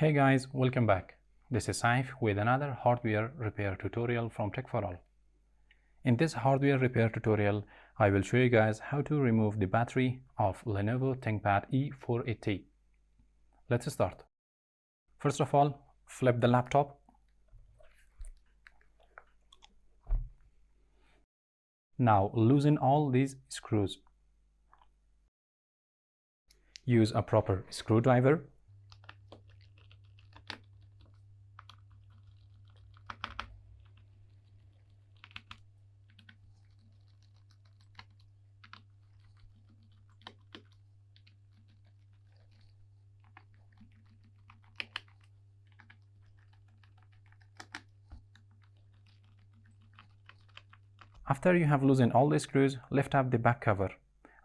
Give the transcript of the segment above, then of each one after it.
Hey guys, welcome back. This is Saif with another hardware repair tutorial from TechForAll. In this hardware repair tutorial, I will show you guys how to remove the battery of Lenovo ThinkPad E480. Let's start. First of all, flip the laptop. Now loosen all these screws. Use a proper screwdriver. After you have loosened all the screws, lift up the back cover.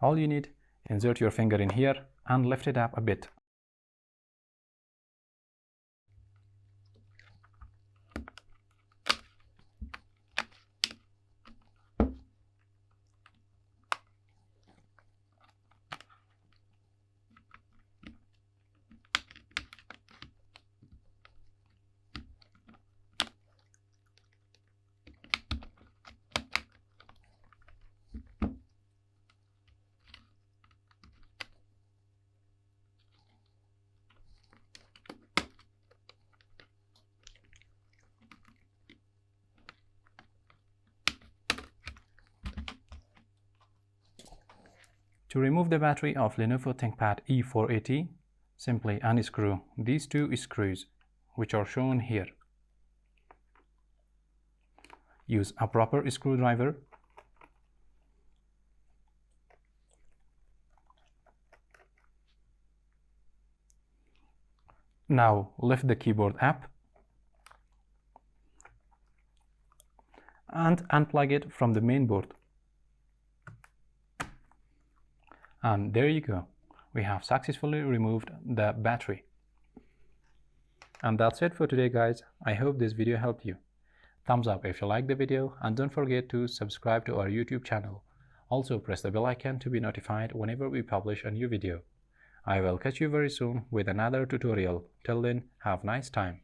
All you need, insert your finger in here and lift it up a bit. To remove the battery of Lenovo ThinkPad E480, simply unscrew these two screws, which are shown here. Use a proper screwdriver. Now lift the keyboard up and unplug it from the main board. And there you go. We have successfully removed the battery. And that's it for today, guys. I hope this video helped you. Thumbs up if you like the video, and don't forget to subscribe to our YouTube channel. Also press the bell icon to be notified whenever we publish a new video. I will catch you very soon with another tutorial. Till then, have a nice time.